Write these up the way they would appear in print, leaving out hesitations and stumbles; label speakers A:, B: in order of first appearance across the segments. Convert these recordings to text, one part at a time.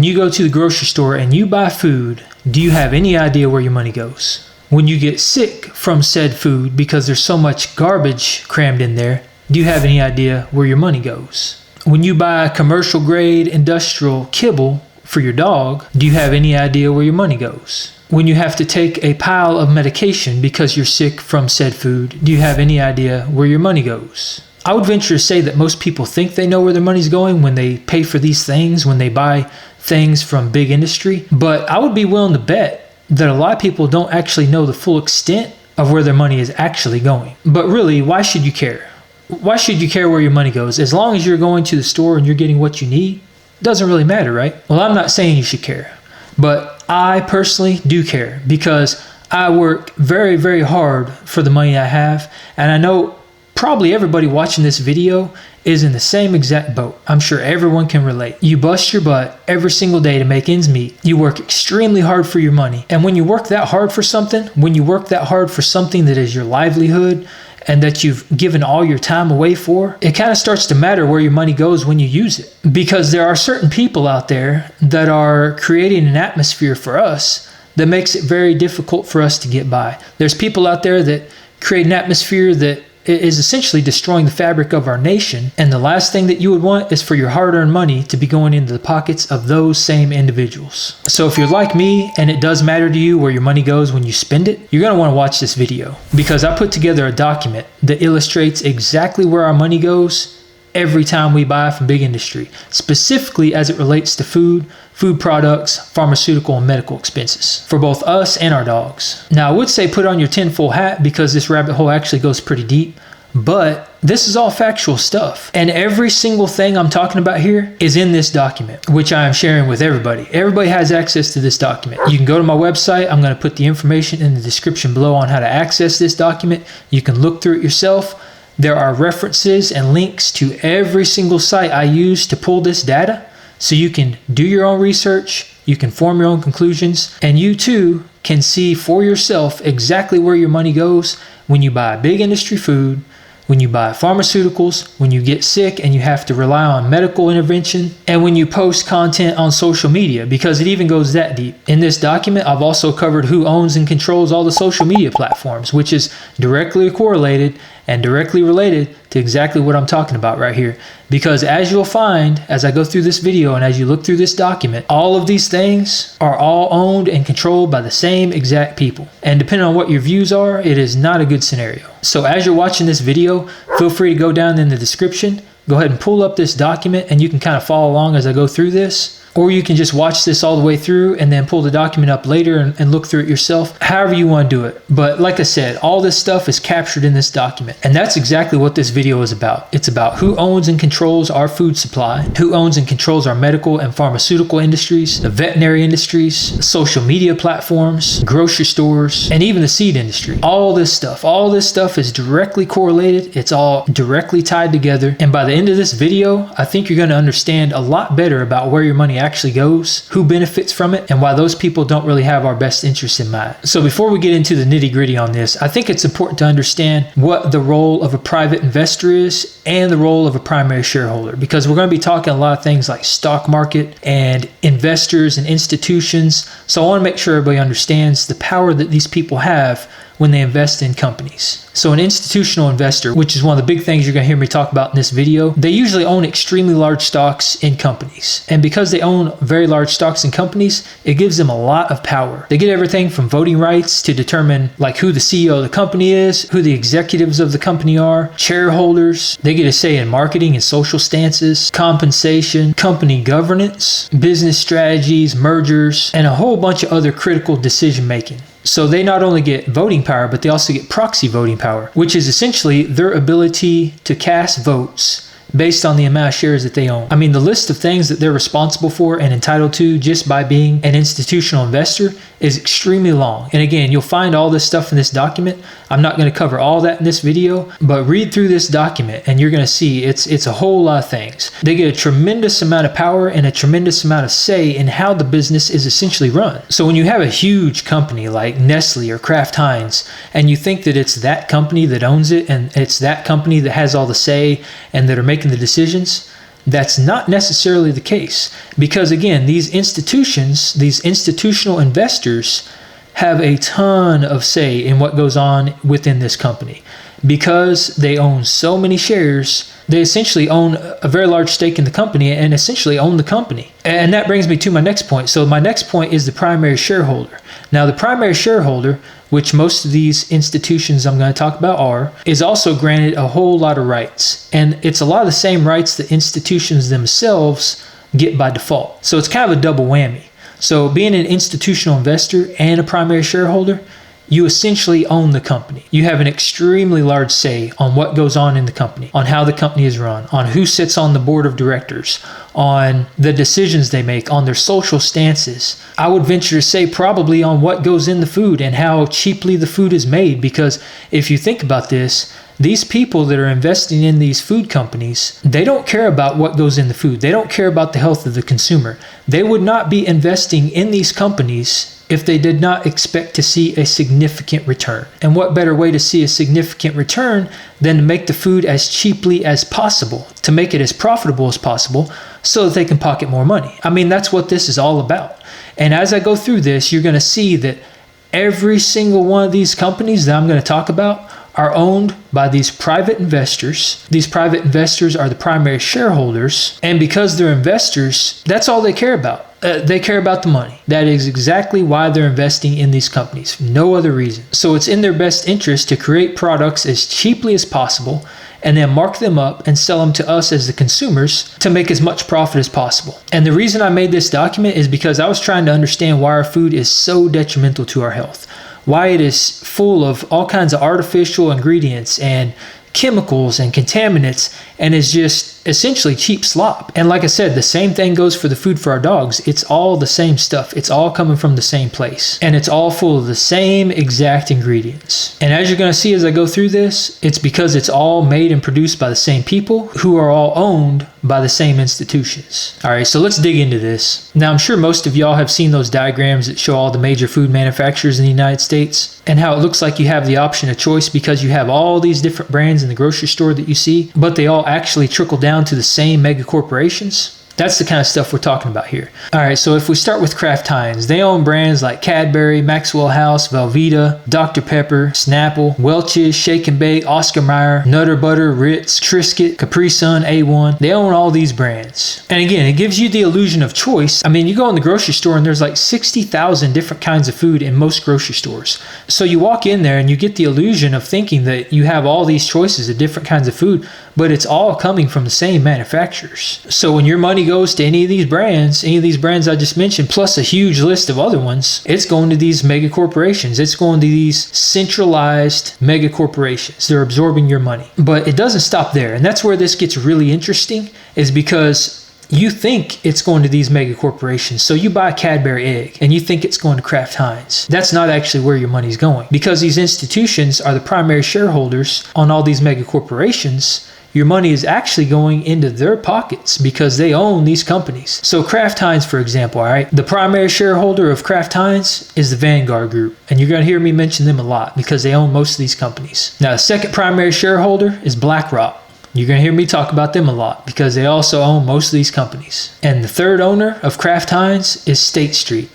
A: When you go to the grocery store and you buy food, do you have any idea where your money goes? When you get sick from said food because there's so much garbage crammed in there, do you have any idea where your money goes? When you buy commercial grade industrial kibble for your dog, do you have any idea where your money goes? When you have to take a pile of medication because you're sick from said food, do you have any idea where your money goes? I would venture to say that most people think they know where their money's going when they pay for these things, when they buy things from big industry. But I would be willing to bet that a lot of people don't actually know the full extent of where their money is actually going. But really, why should you care? Why should you care where your money goes? As long as you're going to the store and you're getting what you need, it doesn't really matter, right? Well, I'm not saying you should care, but I personally do care because I work very, very hard for the money I have. And I know probably everybody watching this video is in the same exact boat. I'm sure everyone can relate. You bust your butt every single day to make ends meet. You work extremely hard for your money. And when you work that hard for something, that is your livelihood and that you've given all your time away for, it kind of starts to matter where your money goes when you use it. Because there are certain people out there that are creating an atmosphere for us that makes it very difficult for us to get by. There's people out there that create an atmosphere that is essentially destroying the fabric of our nation. And the last thing that you would want is for your hard-earned money to be going into the pockets of those same individuals. So if you're like me and it does matter to you where your money goes when you spend it, you're going to want to watch this video because I put together a document that illustrates exactly where our money goes every time we buy from big industry, specifically as it relates to food products, pharmaceutical, and medical expenses for both us and our dogs. Now, I would say put on your tinfoil hat because this rabbit hole actually goes pretty deep, but this is all factual stuff. And every single thing I'm talking about here is in this document, which I am sharing with everybody. Everybody has access to this document. You can go to my website. I'm going to put the information in the description below on how to access this document. You can look through it yourself. There are references and links to every single site I use to pull this data. So you can do your own research, you can form your own conclusions, and you too can see for yourself exactly where your money goes when you buy big industry food, when you buy pharmaceuticals, when you get sick and you have to rely on medical intervention, and when you post content on social media, because it even goes that deep. In this document, I've also covered who owns and controls all the social media platforms, which is directly correlated and directly related to exactly what I'm talking about right here. Because as you'll find, as I go through this video and as you look through this document, all of these things are all owned and controlled by the same exact people. And depending on what your views are, it is not a good scenario. So as you're watching this video, feel free to go down in the description, go ahead and pull up this document and you can kind of follow along as I go through this. Or you can just watch this all the way through and then pull the document up later and look through it yourself, however you want to do it. But like I said, all this stuff is captured in this document. And that's exactly what this video is about. It's about who owns and controls our food supply, who owns and controls our medical and pharmaceutical industries, the veterinary industries, social media platforms, grocery stores, and even the seed industry. All this stuff is directly correlated. It's all directly tied together. And by the end of this video, I think you're going to understand a lot better about where your money actually goes, who benefits from it, and why those people don't really have our best interests in mind. So before we get into the nitty-gritty on this, I think it's important to understand what the role of a private investor is and the role of a primary shareholder, because we're going to be talking a lot of things like stock market and investors and institutions. So I want to make sure everybody understands the power that these people have when they invest in companies. So an institutional investor, which is one of the big things you're going to hear me talk about in this video, they usually own extremely large stocks in companies. And because they own very large stocks in companies, it gives them a lot of power. They get everything from voting rights to determine like who the CEO of the company is, who the executives of the company are, shareholders. They get a say in marketing and social stances, compensation, company governance, business strategies, mergers, and a whole bunch of other critical decision making. So they not only get voting power, but they also get proxy voting power, which is essentially their ability to cast votes based on the amount of shares that they own. I mean, the list of things that they're responsible for and entitled to just by being an institutional investor is extremely long. And again, you'll find all this stuff in this document. I'm not going to cover all that in this video, but read through this document and you're going to see it's a whole lot of things. They get a tremendous amount of power and a tremendous amount of say in how the business is essentially run. So when you have a huge company like Nestle or Kraft Heinz, and you think that it's that company that owns it and it's that company that has all the say and that are making the decisions, That's not necessarily the case, because again, these institutions, these institutional investors have a ton of say in what goes on within this company. Because they own so many shares, they essentially own a very large stake in the company and essentially own the company. And that brings me to my next point. So my next point is the primary shareholder. Now, the primary shareholder, which most of these institutions I'm going to talk about are, is also granted a whole lot of rights. And it's a lot of the same rights that institutions themselves get by default. So it's kind of a double whammy. So being an institutional investor and a primary shareholder, you essentially own the company. You have an extremely large say on what goes on in the company, on how the company is run, on who sits on the board of directors, on the decisions they make, on their social stances. I would venture to say probably on what goes in the food and how cheaply the food is made, because if you think about this, these people that are investing in these food companies, they don't care about what goes in the food. They don't care about the health of the consumer. They would not be investing in these companies if they did not expect to see a significant return. And what better way to see a significant return than to make the food as cheaply as possible, to make it as profitable as possible so that they can pocket more money. I mean, that's what this is all about. And as I go through this, you're going to see that every single one of these companies that I'm going to talk about are owned by these private investors. These private investors are the primary shareholders. And because they're investors, that's all they care about. They care about the money. That is exactly why they're investing in these companies. No other reason. So it's in their best interest to create products as cheaply as possible and then mark them up and sell them to us as the consumers to make as much profit as possible. And the reason I made this document is because I was trying to understand why our food is so detrimental to our health. Why it is full of all kinds of artificial ingredients and chemicals and contaminants, and is just essentially cheap slop. And like I said, the same thing goes for the food for our dogs. It's all the same stuff. It's all coming from the same place, and it's all full of the same exact ingredients. And as you're going to see as I go through this, it's because it's all made and produced by the same people who are all owned by the same institutions. All right, so let's dig into this. Now, I'm sure most of y'all have seen those diagrams that show all the major food manufacturers in the United States and how it looks like you have the option of choice because you have all these different brands in the grocery store that you see, but they all actually trickle down to the same mega corporations. That's the kind of stuff we're talking about here. All right, so if we start with Kraft Heinz, they own brands like Cadbury, Maxwell House, Velveeta, Dr. Pepper, Snapple, Welch's, Shake and Bake, Oscar Mayer, Nutter Butter, Ritz, Triscuit, Capri Sun, A1. They own all these brands. And again, it gives you the illusion of choice. I mean, you go in the grocery store and there's like 60,000 different kinds of food in most grocery stores. So you walk in there and you get the illusion of thinking that you have all these choices of different kinds of food, but it's all coming from the same manufacturers. So when your money goes to any of these brands I just mentioned, plus a huge list of other ones, it's going to these mega corporations. It's going to these centralized mega corporations. They're absorbing your money. But it doesn't stop there. And that's where this gets really interesting, is because you think it's going to these mega corporations. So you buy a Cadbury egg and you think it's going to Kraft Heinz. That's not actually where your money's going, because these institutions are the primary shareholders on all these mega corporations. Your money is actually going into their pockets because they own these companies. So Kraft Heinz, for example, all right, the primary shareholder of Kraft Heinz is the Vanguard Group. And you're going to hear me mention them a lot because they own most of these companies. Now, the second primary shareholder is BlackRock. You're going to hear me talk about them a lot because they also own most of these companies. And the third owner of Kraft Heinz is State Street.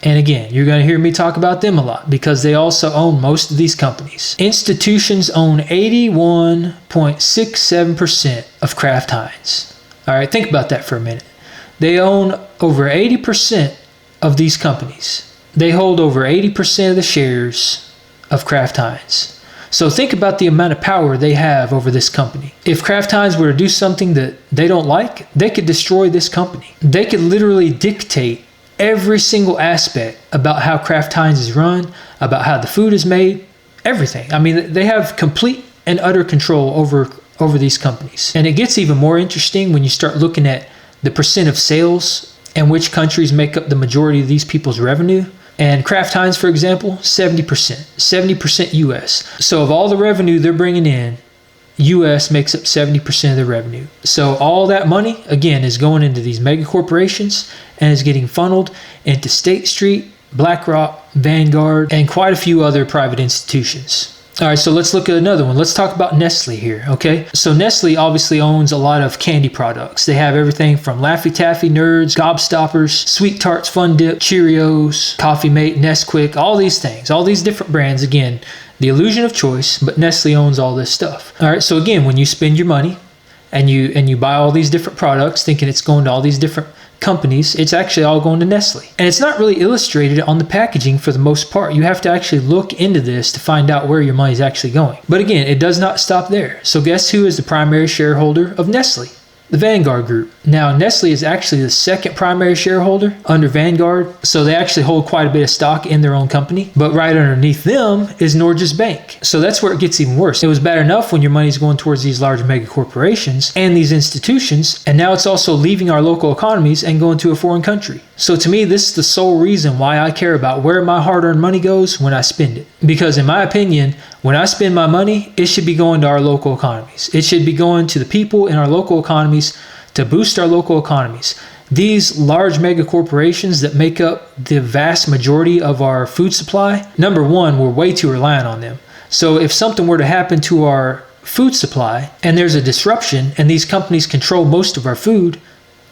A: And again, you're going to hear me talk about them a lot because they also own most of these companies. Institutions own 81.67% of Kraft Heinz. All right, think about that for a minute. They own over 80% of these companies. They hold over 80% of the shares of Kraft Heinz. So think about the amount of power they have over this company. If Kraft Heinz were to do something that they don't like, they could destroy this company. They could literally dictate every single aspect about how Kraft Heinz is run, about how the food is made, everything. I mean, they have complete and utter control over these companies. And it gets even more interesting when you start looking at the percent of sales and which countries make up the majority of these people's revenue. And Kraft Heinz, for example, 70% US. So of all the revenue they're bringing in, US makes up 70% of the revenue. So all that money, again, is going into these mega corporations and is getting funneled into State Street, BlackRock, Vanguard, and quite a few other private institutions. All right, so let's look at another one. Let's talk about Nestle here, okay? So Nestle obviously owns a lot of candy products. They have everything from Laffy Taffy, Nerds, Gobstoppers, Sweet Tarts, Fun Dip, Cheerios, Coffee Mate, Nesquik, all these things, all these different brands. Again, the illusion of choice, but Nestle owns all this stuff. All right, so again, when you spend your money and you buy all these different products thinking it's going to all these different companies, it's actually all going to Nestle. And it's not really illustrated on the packaging for the most part. You have to actually look into this to find out where your money is actually going. But again, it does not stop there. So guess who is the primary shareholder of Nestle? The Vanguard Group. Now, Nestle is actually the second primary shareholder under Vanguard, so they actually hold quite a bit of stock in their own company. But right underneath them is Norges Bank. So that's where it gets even worse. It was bad enough when your money's going towards these large mega corporations and these institutions, and now it's also leaving our local economies and going to a foreign country. So to me, this is the sole reason why I care about where my hard-earned money goes when I spend it. Because in my opinion, when I spend my money, it should be going to our local economies. It should be going to the people in our local economies to boost our local economies. These large mega corporations that make up the vast majority of our food supply, number one, we're way too reliant on them. So if something were to happen to our food supply and there's a disruption and these companies control most of our food,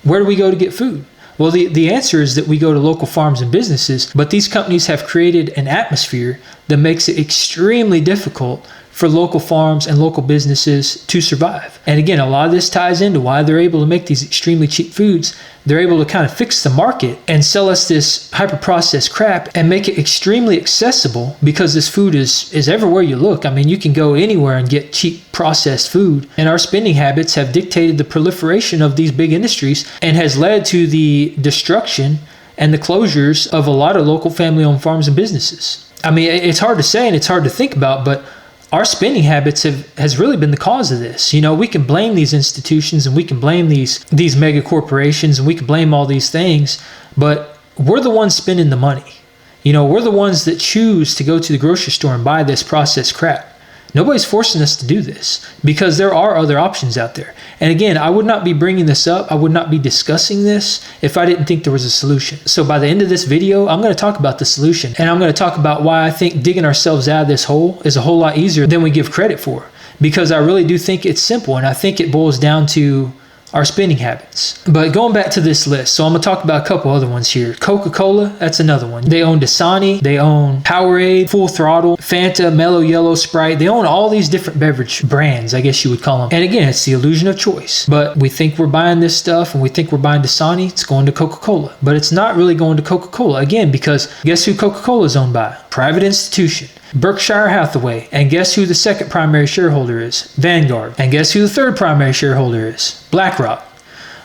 A: where do we go to get food? Well, the answer is that we go to local farms and businesses, but these companies have created an atmosphere that makes it extremely difficult for local farms and local businesses to survive. And again, a lot of this ties into why they're able to make these extremely cheap foods. They're able to kind of fix the market and sell us this hyper-processed crap and make it extremely accessible because this food is everywhere you look. I mean, you can go anywhere and get cheap processed food. And our spending habits have dictated the proliferation of these big industries and has led to the destruction and the closures of a lot of local family-owned farms and businesses. I mean, it's hard to say and it's hard to think about, but our spending habits has really been the cause of this. You know, we can blame these institutions and we can blame these mega corporations and we can blame all these things, but we're the ones spending the money. You know, we're the ones that choose to go to the grocery store and buy this processed crap. Nobody's forcing us to do this because there are other options out there. And again, I would not be bringing this up. I would not be discussing this if I didn't think there was a solution. So by the end of this video, I'm going to talk about the solution. And I'm going to talk about why I think digging ourselves out of this hole is a whole lot easier than we give credit for. Because I really do think it's simple. And I think it boils down to our spending habits. But going back to this list, so I'm going to talk about a couple other ones here. Coca-Cola, that's another one. They own Dasani, they own Powerade, Full Throttle, Fanta, Mellow Yellow, Sprite. They own all these different beverage brands, I guess you would call them. And again, it's the illusion of choice. But we think we're buying this stuff and we think we're buying Dasani, it's going to Coca-Cola. But it's not really going to Coca-Cola. Again, because guess who Coca-Cola is owned by? Private institution. Berkshire Hathaway. And guess who the second primary shareholder is? Vanguard. And guess who the third primary shareholder is? BlackRock.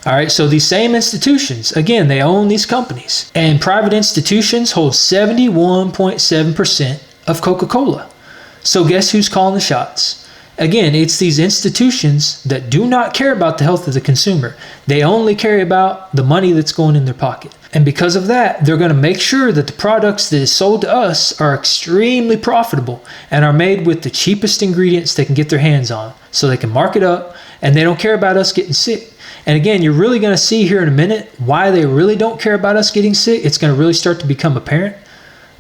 A: All right, so these same institutions, again, they own these companies. And private institutions hold 71.7% of Coca-Cola. So guess who's calling the shots? Again, it's these institutions that do not care about the health of the consumer. They only care about the money that's going in their pocket. And because of that, they're going to make sure that the products that is sold to us are extremely profitable and are made with the cheapest ingredients they can get their hands on so they can mark it up and they don't care about us getting sick. And again, you're really going to see here in a minute why they really don't care about us getting sick. It's going to really start to become apparent.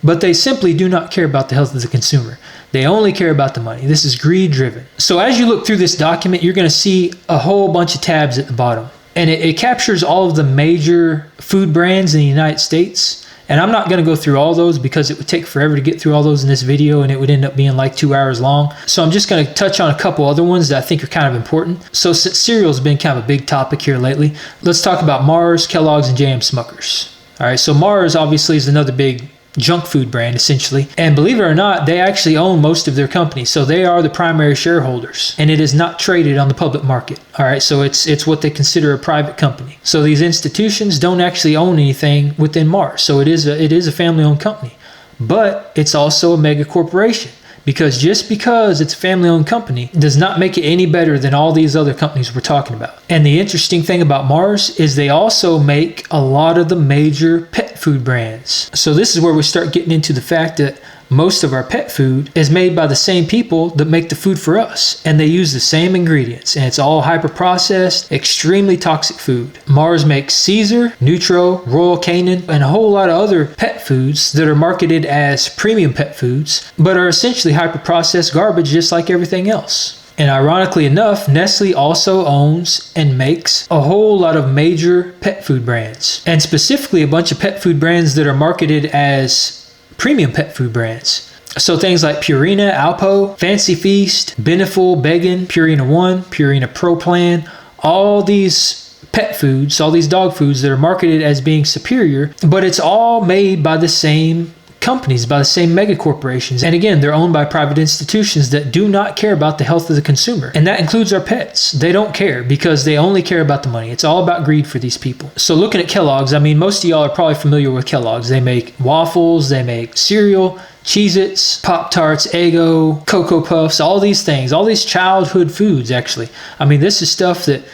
A: But they simply do not care about the health of the consumer. They only care about the money. This is greed driven. So as you look through this document, you're going to see a whole bunch of tabs at the bottom. And it captures all of the major food brands in the United States. And I'm not going to go through all those because it would take forever to get through all those in this video and it would end up being like 2 hours long. So I'm just going to touch on a couple other ones that I think are kind of important. So cereal's been kind of a big topic here lately. Let's talk about Mars, Kellogg's, and J.M. Smuckers. All right, so Mars obviously is another big junk food brand essentially, and believe it or not, they actually own most of their company, so they are the primary shareholders, and it is not traded on the public market. All right, so it's what they consider a private company. So these institutions don't actually own anything within Mars, so it is a family-owned company, but it's also a mega corporation. Because just because it's a family-owned company does not make it any better than all these other companies we're talking about. And the interesting thing about Mars is they also make a lot of the major pet food brands. So this is where we start getting into the fact that most of our pet food is made by the same people that make the food for us, and they use the same ingredients, and it's all hyper-processed, extremely toxic food. Mars makes Caesar, Nutro, Royal Canin, and a whole lot of other pet foods that are marketed as premium pet foods, but are essentially hyper-processed garbage just like everything else. And ironically enough, Nestle also owns and makes a whole lot of major pet food brands, and specifically a bunch of pet food brands that are marketed as premium pet food brands. So things like Purina, Alpo, Fancy Feast, Beneful, Beggin, Purina One, Purina Pro Plan, all these pet foods, all these dog foods that are marketed as being superior, but it's all made by the same companies, by the same mega corporations. And again, they're owned by private institutions that do not care about the health of the consumer. And that includes our pets. They don't care because they only care about the money. It's all about greed for these people. So looking at Kellogg's, I mean, most of y'all are probably familiar with Kellogg's. They make waffles, they make cereal, Cheez-Its, Pop-Tarts, Eggo, Cocoa Puffs, all these things, all these childhood foods, actually. I mean, this is stuff that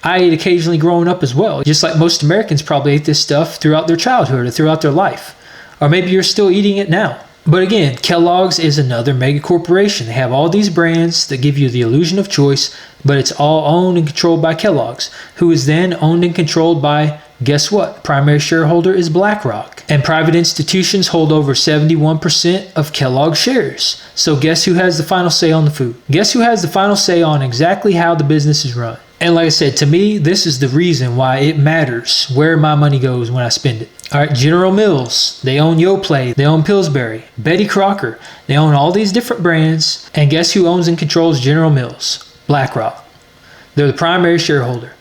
A: I ate occasionally growing up as well. Just like most Americans probably ate this stuff throughout their childhood or throughout their life. Or maybe you're still eating it now. But again, Kellogg's is another mega corporation. They have all these brands that give you the illusion of choice, but it's all owned and controlled by Kellogg's, who is then owned and controlled by, guess what? Primary shareholder is BlackRock. And private institutions hold over 71% of Kellogg shares. So guess who has the final say on the food? Guess who has the final say on exactly how the business is run? And like I said, to me, this is the reason why it matters where my money goes when I spend it. All right, General Mills, they own Yoplait, they own Pillsbury, Betty Crocker, they own all these different brands. And guess who owns and controls General Mills? BlackRock. They're the primary shareholder.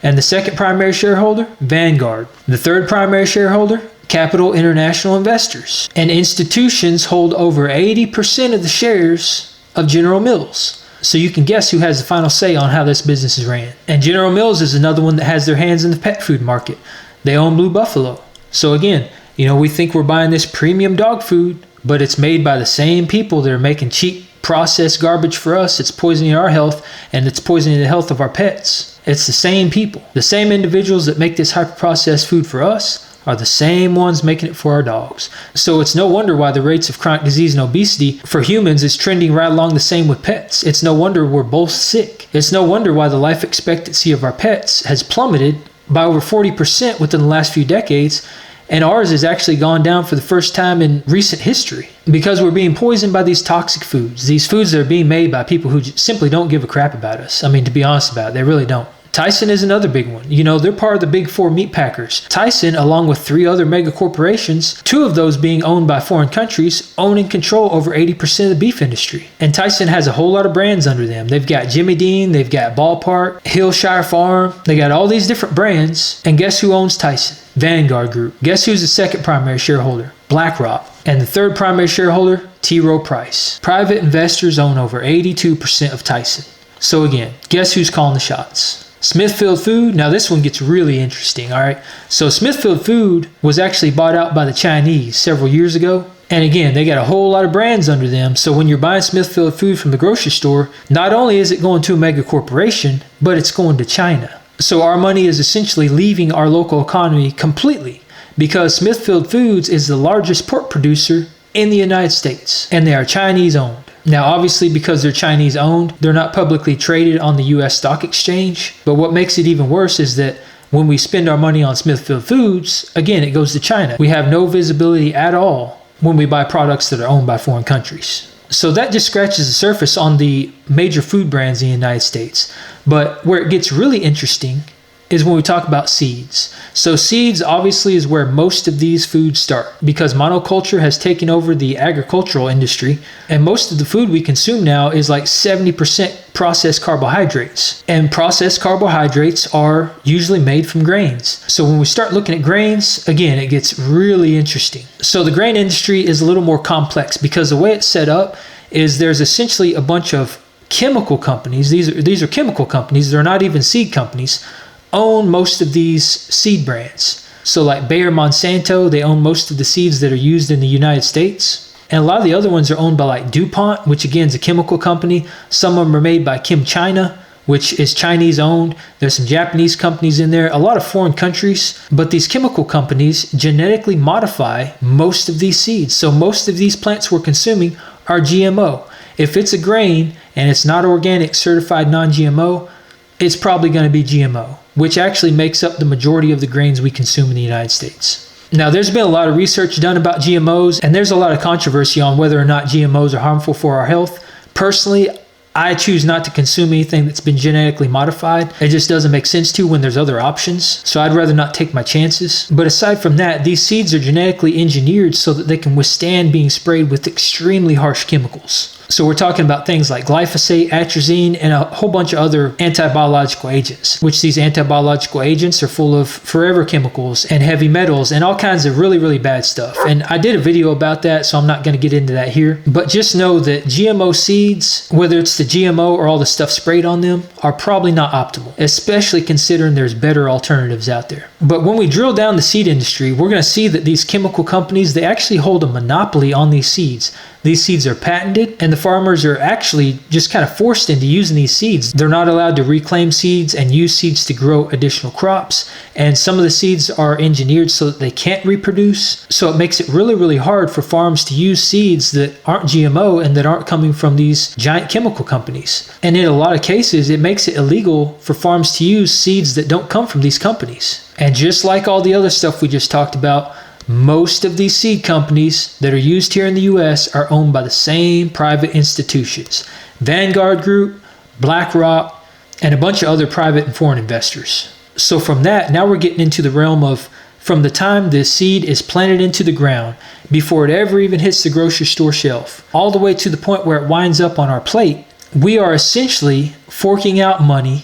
A: And the second primary shareholder, Vanguard. The third primary shareholder, Capital International Investors. And institutions hold over 80% of the shares of General Mills. So you can guess who has the final say on how this business is ran. And General Mills is another one that has their hands in the pet food market. They own Blue Buffalo. So again, we think we're buying this premium dog food, but it's made by the same people that are making cheap processed garbage for us. It's poisoning our health, and it's poisoning the health of our pets. It's the same people. The same individuals that make this hyper-processed food for us are the same ones making it for our dogs. So it's no wonder why the rates of chronic disease and obesity for humans is trending right along the same with pets. It's no wonder we're both sick. It's no wonder why the life expectancy of our pets has plummeted by over 40% within the last few decades, and ours has actually gone down for the first time in recent history because we're being poisoned by these toxic foods, these foods that are being made by people who simply don't give a crap about us. I mean, to be honest about it, they really don't. Tyson is another big one. They're part of the big four meat packers. Tyson, along with 3 other mega corporations, 2 of those being owned by foreign countries, own and control over 80% of the beef industry. And Tyson has a whole lot of brands under them. They've got Jimmy Dean, they've got Ballpark, Hillshire Farm. They got all these different brands. And guess who owns Tyson? Vanguard Group. Guess who's the second primary shareholder? BlackRock. And the third primary shareholder? T. Rowe Price. Private investors own over 82% of Tyson. So again, guess who's calling the shots? Smithfield Food. Now this one gets really interesting, all right? So Smithfield Food was actually bought out by the Chinese several years ago. And again, they got a whole lot of brands under them. So when you're buying Smithfield Food from the grocery store, not only is it going to a mega corporation, but it's going to China. So our money is essentially leaving our local economy completely because Smithfield Foods is the largest pork producer in the United States, and they are Chinese owned. Now, obviously, because they're Chinese owned, they're not publicly traded on the US stock exchange. But what makes it even worse is that when we spend our money on Smithfield Foods, again, it goes to China. We have no visibility at all when we buy products that are owned by foreign countries. So that just scratches the surface on the major food brands in the United States. But where it gets really interesting is when we talk about seeds. So seeds obviously is where most of these foods start because monoculture has taken over the agricultural industry, and most of the food we consume now is like 70% processed carbohydrates. And processed carbohydrates are usually made from grains. So when we start looking at grains, again, it gets really interesting. So the grain industry is a little more complex because the way it's set up is there's essentially a bunch of chemical companies. These are chemical companies. They're not even seed companies. Own most of these seed brands. So like Bayer Monsanto, they own most of the seeds that are used in the United States. And a lot of the other ones are owned by like DuPont, which again is a chemical company. Some of them are made by ChemChina, which is Chinese owned. There's some Japanese companies in there, a lot of foreign countries, but these chemical companies genetically modify most of these seeds. So most of these plants we're consuming are GMO. If it's a grain and it's not organic, certified non-GMO, it's probably going to be GMO, which actually makes up the majority of the grains we consume in the United States. Now, there's been a lot of research done about GMOs, and there's a lot of controversy on whether or not GMOs are harmful for our health. Personally, I choose not to consume anything that's been genetically modified. It just doesn't make sense to when there's other options. So I'd rather not take my chances. But aside from that, these seeds are genetically engineered so that they can withstand being sprayed with extremely harsh chemicals. So we're talking about things like glyphosate, atrazine, and a whole bunch of other anti-biological agents, which these anti-biological agents are full of forever chemicals and heavy metals and all kinds of really, really bad stuff. And I did a video about that, so I'm not going to get into that here. But just know that GMO seeds, whether it's the GMO or all the stuff sprayed on them, are probably not optimal, especially considering there's better alternatives out there. But when we drill down the seed industry, we're going to see that these chemical companies, they actually hold a monopoly on these seeds. These seeds are patented, and the farmers are actually just kind of forced into using these seeds. They're not allowed to reclaim seeds and use seeds to grow additional crops. And some of the seeds are engineered so that they can't reproduce. So it makes it really, really hard for farms to use seeds that aren't GMO and that aren't coming from these giant chemical companies. And in a lot of cases, it makes it illegal for farms to use seeds that don't come from these companies. And just like all the other stuff we just talked about, most of these seed companies that are used here in the US are owned by the same private institutions. Vanguard Group, BlackRock, and a bunch of other private and foreign investors. So from that, now we're getting into the realm of from the time the seed is planted into the ground, before it ever even hits the grocery store shelf, all the way to the point where it winds up on our plate, we are essentially forking out money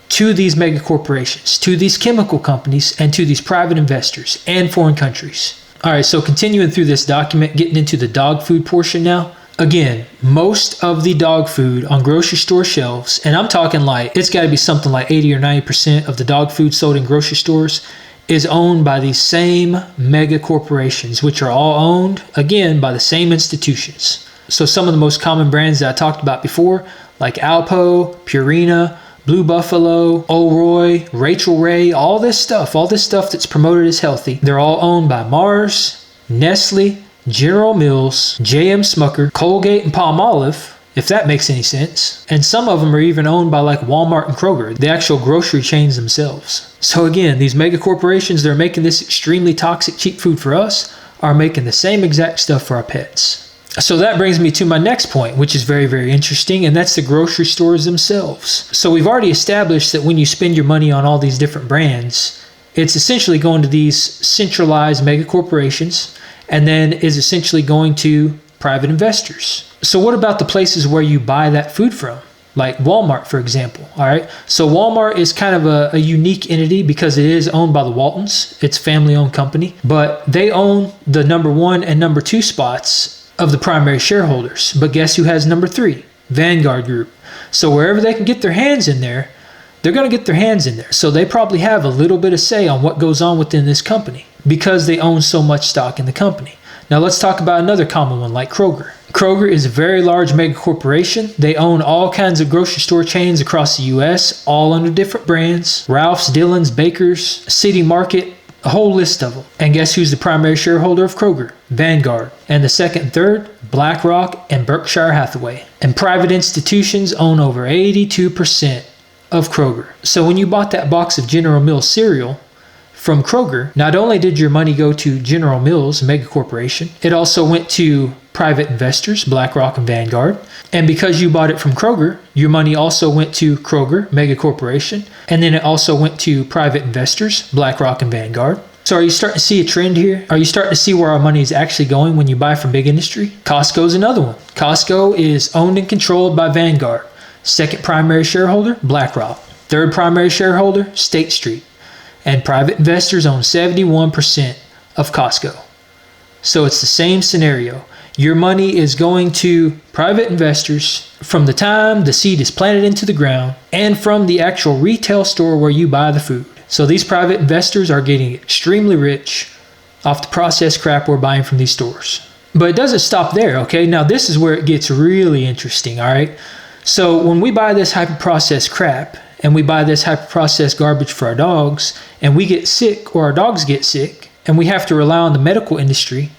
A: to these mega corporations, to these chemical companies, and to these private investors and foreign countries. All right, so continuing through this document, getting into the dog food portion now. Again, most of the dog food on grocery store shelves, and I'm talking like, it's got to be something like 80 or 90% of the dog food sold in grocery stores is owned by these same mega corporations, which are all owned, again, by the same institutions. So some of the most common brands that I talked about before, like Alpo, Purina, Blue Buffalo, Oroy, Rachel Ray, all this stuff that's promoted as healthy, they're all owned by Mars, Nestle, General Mills, J.M. Smucker, Colgate, and Palmolive, if that makes any sense. And some of them are even owned by like Wal-Mart and Kroger, the actual grocery chains themselves. So again, these mega corporations that are making this extremely toxic cheap food for us are making the same exact stuff for our pets. So that brings me to my next point, which is very, very interesting, and that's the grocery stores themselves. So we've already established that when you spend your money on all these different brands, it's essentially going to these centralized mega corporations and then is essentially going to private investors. So what about the places where you buy that food from? Like Walmart, for example. All right. So Walmart is kind of a unique entity because it is owned by the Waltons. It's a family-owned company, but they own the number 1 and number 2 spots of the primary shareholders. But guess who has number 3? Vanguard Group. So wherever they can get their hands in there, they're going to get their hands in there. So they probably have a little bit of say on what goes on within this company because they own so much stock in the company. Now let's talk about another common one like Kroger. Kroger is a very large mega corporation. They own all kinds of grocery store chains across the US, all under different brands. Ralph's, Dillon's, Baker's, City Market, a whole list of them. And guess who's the primary shareholder of Kroger? Vanguard. And the second and third, BlackRock and Berkshire Hathaway. And private institutions own over 82% of Kroger. So when you bought that box of General Mills cereal from Kroger, not only did your money go to General Mills, a mega corporation, it also went to private investors, BlackRock and Vanguard. And because you bought it from Kroger, your money also went to Kroger, mega corporation. And then it also went to private investors, BlackRock and Vanguard. So are you starting to see a trend here? Are you starting to see where our money is actually going when you buy from big industry? Costco is another one. Costco is owned and controlled by Vanguard. Second primary shareholder, BlackRock. Third primary shareholder, State Street. And private investors own 71% of Costco. So it's the same scenario. Your money is going to private investors from the time the seed is planted into the ground and from the actual retail store where you buy the food. So these private investors are getting extremely rich off the processed crap we're buying from these stores. But it doesn't stop there, okay? Now this is where it gets really interesting, all right? So when we buy this hyper-processed crap and we buy this hyper-processed garbage for our dogs and we get sick or our dogs get sick and we have to rely on the medical industry,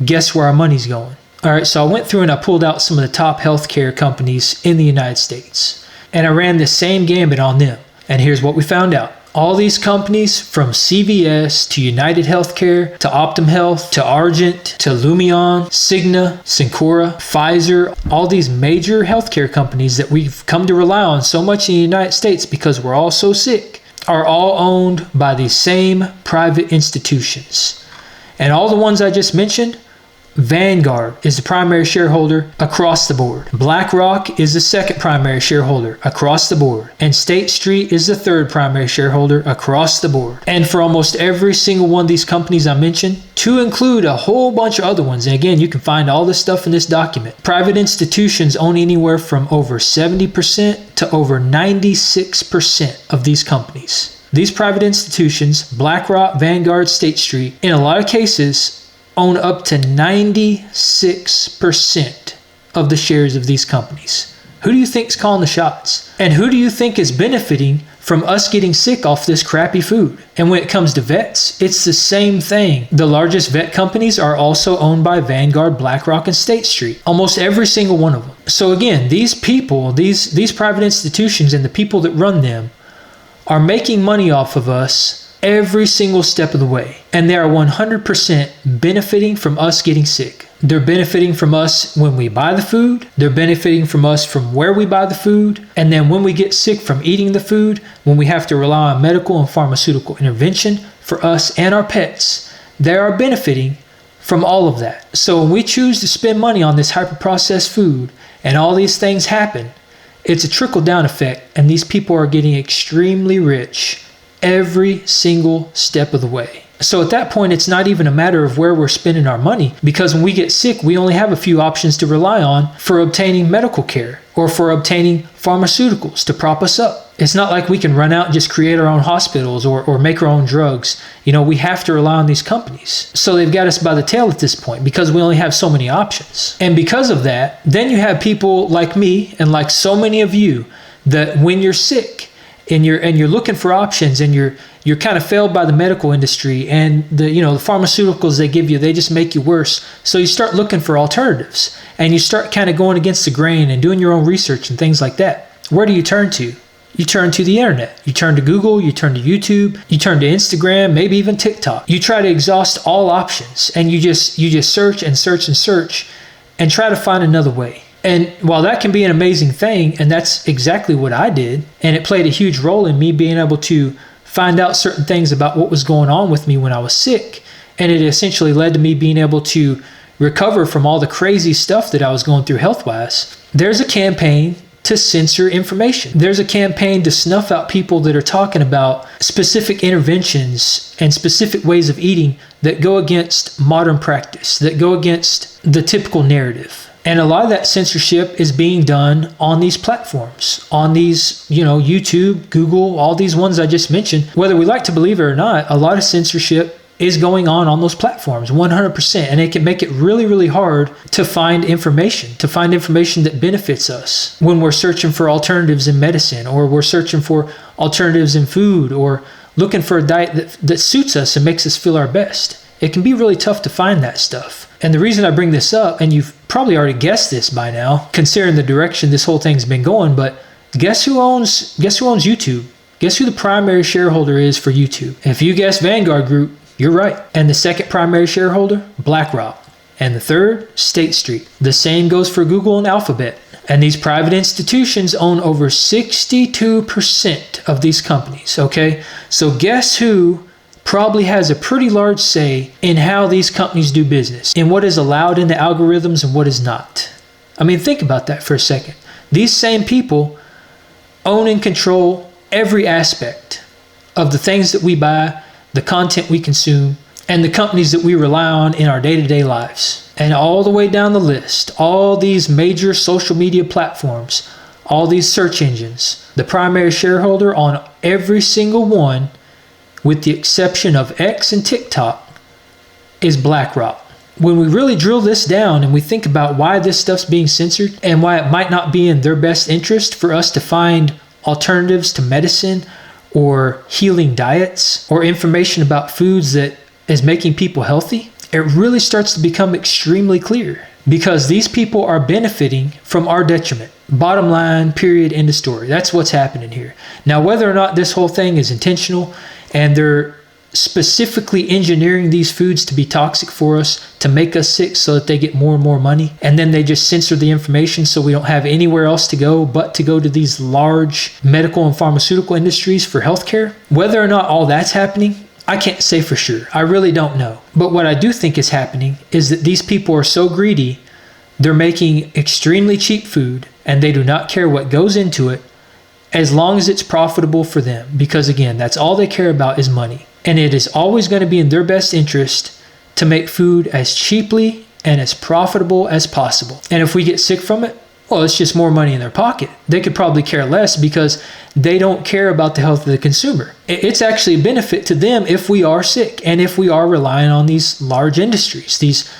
A: guess where our money's going? All right, so I went through and I pulled out some of the top healthcare companies in the United States and I ran the same gambit on them. And here's what we found out. All these companies, from CVS to United Healthcare to Optum Health to Argent to Lumion, Cigna, Cencora, Pfizer, all these major healthcare companies that we've come to rely on so much in the United States because we're all so sick, are all owned by these same private institutions. And all the ones I just mentioned, Vanguard is the primary shareholder across the board. BlackRock is the second primary shareholder across the board. And State Street is the third primary shareholder across the board. And for almost every single one of these companies I mentioned, to include a whole bunch of other ones, and again, you can find all this stuff in this document, private institutions own anywhere from over 70% to over 96% of these companies. These private institutions, BlackRock, Vanguard, State Street, in a lot of cases, own up to 96% of the shares of these companies. Who do you think is calling the shots? And who do you think is benefiting from us getting sick off this crappy food? And when it comes to vets, it's the same thing. The largest vet companies are also owned by Vanguard, BlackRock, and State Street. Almost every single one of them. So again, these people, these private institutions and the people that run them are making money off of us every single step of the way. And they are 100% benefiting from us getting sick. They're benefiting from us when we buy the food. They're benefiting from us from where we buy the food. And then when we get sick from eating the food, when we have to rely on medical and pharmaceutical intervention for us and our pets, they are benefiting from all of that. So when we choose to spend money on this hyper-processed food and all these things happen, it's a trickle-down effect. And these people are getting extremely rich every single step of the way. So at that point, it's not even a matter of where we're spending our money, because when we get sick, we only have a few options to rely on for obtaining medical care or for obtaining pharmaceuticals to prop us up. It's not like we can run out and just create our own hospitals or make our own drugs. You know, we have to rely on these companies. So they've got us by the tail at this point because we only have so many options. And because of that, then you have people like me and like so many of you that when you're sick, and you're looking for options, and you're kind of failed by the medical industry, and the pharmaceuticals they give you, they just make you worse. So you start looking for alternatives, and you start kind of going against the grain and doing your own research and things like that. Where do you turn to? You turn to the internet. You turn to Google, you turn to YouTube, you turn to Instagram, maybe even TikTok. You try to exhaust all options, and you just search and search and search and try to find another way. And while that can be an amazing thing, and that's exactly what I did, and it played a huge role in me being able to find out certain things about what was going on with me when I was sick, and it essentially led to me being able to recover from all the crazy stuff that I was going through health-wise, there's a campaign to censor information. There's a campaign to snuff out people that are talking about specific interventions and specific ways of eating that go against modern practice, that go against the typical narrative. And a lot of that censorship is being done on these platforms, on these, YouTube, Google, all these ones I just mentioned. Whether we like to believe it or not, a lot of censorship is going on those platforms, 100%. And it can make it really, really hard to find information that benefits us when we're searching for alternatives in medicine, or we're searching for alternatives in food, or looking for a diet that suits us and makes us feel our best. It can be really tough to find that stuff. And the reason I bring this up, and you've probably already guessed this by now, considering the direction this whole thing's been going, but guess who owns YouTube? Guess who the primary shareholder is for YouTube? If you guess Vanguard Group, you're right. And the second primary shareholder, BlackRock. And the third, State Street. The same goes for Google and Alphabet. And these private institutions own over 62% of these companies, okay? So guess who probably has a pretty large say in how these companies do business, in what is allowed in the algorithms and what is not. I mean, think about that for a second. These same people own and control every aspect of the things that we buy, the content we consume, and the companies that we rely on in our day-to-day lives. And all the way down the list, all these major social media platforms, all these search engines, the primary shareholder on every single one, with the exception of X and TikTok, is BlackRock. when we really drill this down and we think about why this stuff's being censored and why it might not be in their best interest for us to find alternatives to medicine or healing diets or information about foods that is making people healthy, it really starts to become extremely clear, because these people are benefiting from our detriment. Bottom line, period, end of story. That's what's happening here. Now, whether or not this whole thing is intentional and they're specifically engineering these foods to be toxic for us, to make us sick so that they get more and more money, and then they just censor the information so we don't have anywhere else to go but to go to these large medical and pharmaceutical industries for healthcare, whether or not all that's happening, I can't say for sure. I really don't know. But what I do think is happening is that these people are so greedy, they're making extremely cheap food and they do not care what goes into it as long as it's profitable for them. Because again, that's all they care about is money. And it is always going to be in their best interest to make food as cheaply and as profitable as possible. And if we get sick from it, well, it's just more money in their pocket. They could probably care less because they don't care about the health of the consumer. It's actually a benefit to them if we are sick and if we are relying on these large industries, these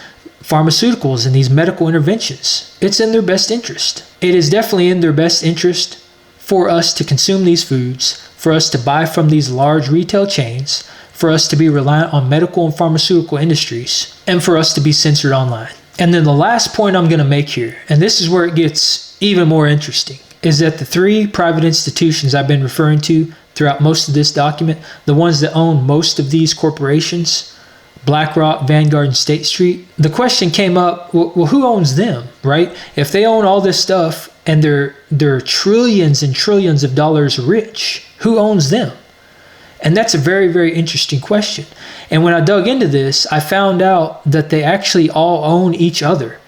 A: pharmaceuticals and these medical interventions. It's in their best interest. It is definitely in their best interest for us to consume these foods, for us to buy from these large retail chains, for us to be reliant on medical and pharmaceutical industries, and for us to be censored online. And then the last point I'm going to make here, and this is where it gets even more interesting, is that the three private institutions I've been referring to throughout most of this document, the ones that own most of these corporations, BlackRock, Vanguard, and State Street, the question came up, well, who owns them, right? If they own all this stuff and they're trillions and trillions of dollars rich, who owns them? And that's a very, very interesting question. And when I dug into this, I found out that they actually all own each other.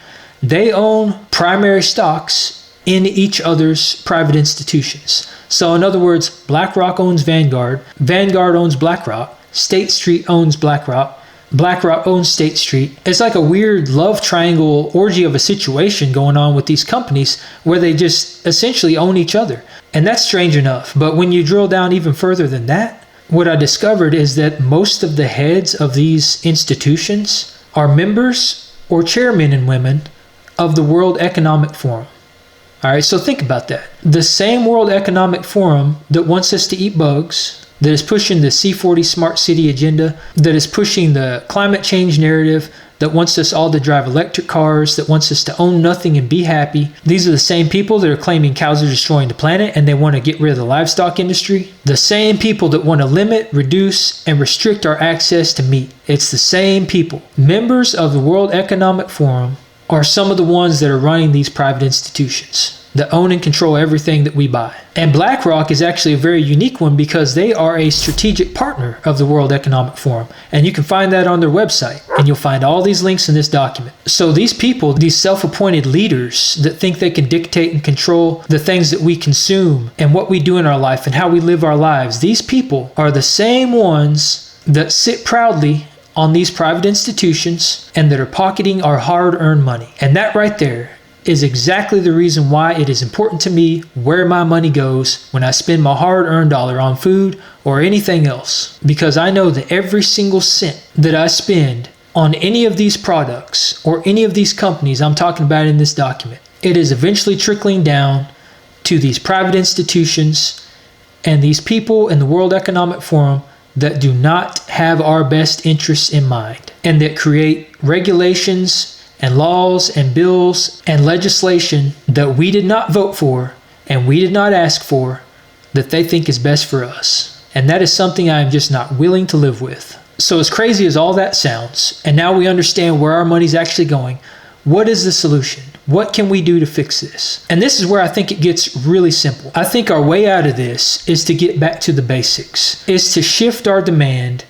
A: They own primary stocks in each other's private institutions. So in other words, BlackRock owns Vanguard, Vanguard owns BlackRock, State Street owns BlackRock, BlackRock owns State Street. It's like a weird love triangle orgy of a situation going on with these companies where they just essentially own each other. And that's strange enough. But when you drill down even further than that, what I discovered is that most of the heads of these institutions are members or chairmen and women of the World Economic Forum. All right, so think about that. The same World Economic Forum that wants us to eat bugs, that is pushing the C40 smart city agenda, that is pushing the climate change narrative, that wants us all to drive electric cars, that wants us to own nothing and be happy. These are the same people that are claiming cows are destroying the planet and they want to get rid of the livestock industry. The same people that want to limit, reduce, and restrict our access to meat. It's the same people. Members of the World Economic Forum are some of the ones that are running these private institutions, that own and control everything that we buy. And BlackRock is actually a very unique one because they are a strategic partner of the World Economic Forum. And you can find that on their website. And you'll find all these links in this document. So these people, these self-appointed leaders that think they can dictate and control the things that we consume and what we do in our life and how we live our lives, these people are the same ones that sit proudly on these private institutions and that are pocketing our hard-earned money. And that right there is exactly the reason why it is important to me where my money goes when I spend my hard-earned dollar on food or anything else. Because I know that every single cent that I spend on any of these products or any of these companies I'm talking about in this document, it is eventually trickling down to these private institutions and these people in the World Economic Forum that do not have our best interests in mind and that create regulations and laws and bills and legislation that we did not vote for and we did not ask for, that they think is best for us. And that is something I am just not willing to live with. So as crazy as all that sounds, and now we understand where our money's actually going, what is the solution? What can we do to fix this? And this is where I think it gets really simple. I think our way out of this is to get back to the basics, is to shift our demand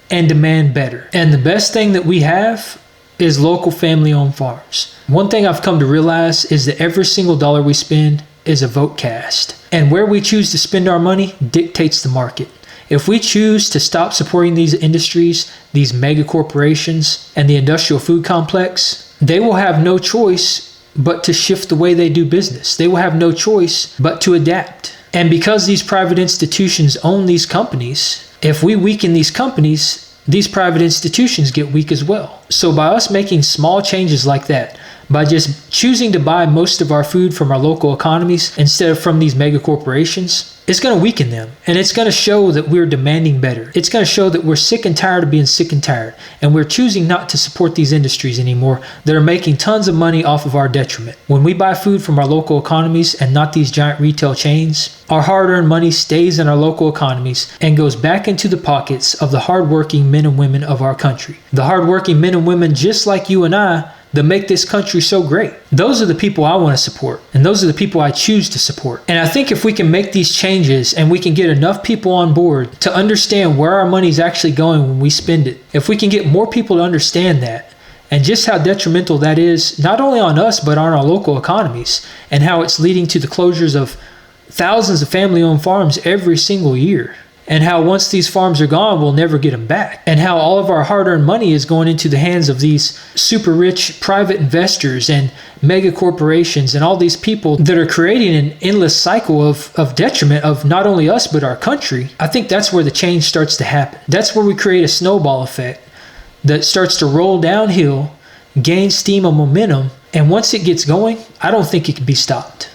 A: and demand better. And the best thing that we have is local family-owned farms. One thing I've come to realize is that every single dollar we spend is a vote cast. And where we choose to spend our money dictates the market. If we choose to stop supporting these industries, these mega corporations, and the industrial food complex, they will have no choice but to shift the way they do business. They will have no choice but to adapt. And because these private institutions own these companies, if we weaken these companies, these private institutions get weak as well. So by us making small changes like that, by just choosing to buy most of our food from our local economies instead of from these mega corporations, it's going to weaken them. And it's going to show that we're demanding better. It's going to show that we're sick and tired of being sick and tired. And we're choosing not to support these industries anymore that are making tons of money off of our detriment. When we buy food from our local economies and not these giant retail chains, our hard-earned money stays in our local economies and goes back into the pockets of the hardworking men and women of our country. The hardworking men and women just like you and I that make this country so great. Those are the people I want to support, and those are the people I choose to support. And I think if we can make these changes and we can get enough people on board to understand where our money is actually going when we spend it, if we can get more people to understand that, and just how detrimental that is, not only on us, but on our local economies, and how it's leading to the closures of thousands of family-owned farms every single year. And how once these farms are gone, we'll never get them back. And how all of our hard-earned money is going into the hands of these super rich private investors and mega corporations and all these people that are creating an endless cycle of detriment of not only us, but our country. I think that's where the change starts to happen. That's where we create a snowball effect that starts to roll downhill, gain steam and momentum. And once it gets going, I don't think it can be stopped.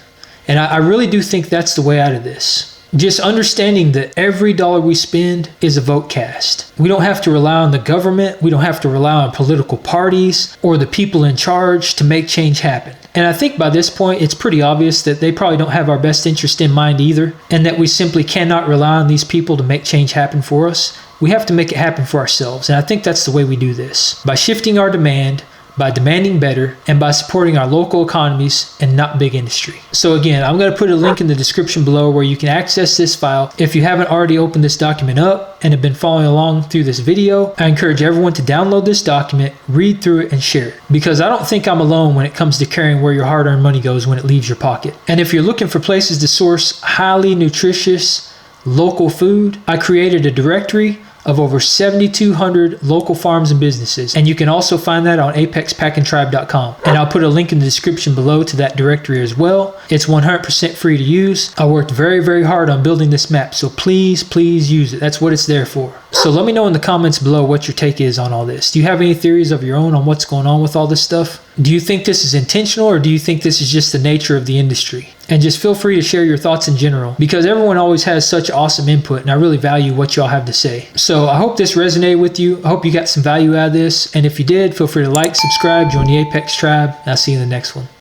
A: And I really do think that's the way out of this. Just understanding that every dollar we spend is a vote cast. We don't have to rely on the government. We don't have to rely on political parties or the people in charge to make change happen. And I think by this point, it's pretty obvious that they probably don't have our best interest in mind either, and that we simply cannot rely on these people to make change happen for us. We have to make it happen for ourselves. And I think that's the way we do this. By shifting our demand, by demanding better, and by supporting our local economies and not big industry. So again, I'm going to put a link in the description below where you can access this file. If you haven't already opened this document up and have been following along through this video, I encourage everyone to download this document, read through it, and share it. Because I don't think I'm alone when it comes to caring where your hard-earned money goes when it leaves your pocket. And if you're looking for places to source highly nutritious local food, I created a directory of over 7,200 local farms and businesses. And you can also find that on apexpackandtribe.com. And I'll put a link in the description below to that directory as well. It's 100% free to use. I worked very, very hard on building this map, so please, please use it. That's what it's there for. So let me know in the comments below what your take is on all this. Do you have any theories of your own on what's going on with all this stuff? Do you think this is intentional, or do you think this is just the nature of the industry? And just feel free to share your thoughts in general, because everyone always has such awesome input, and I really value what y'all have to say. So I hope this resonated with you. I hope you got some value out of this. And if you did, feel free to like, subscribe, join the Apex Tribe, and I'll see you in the next one.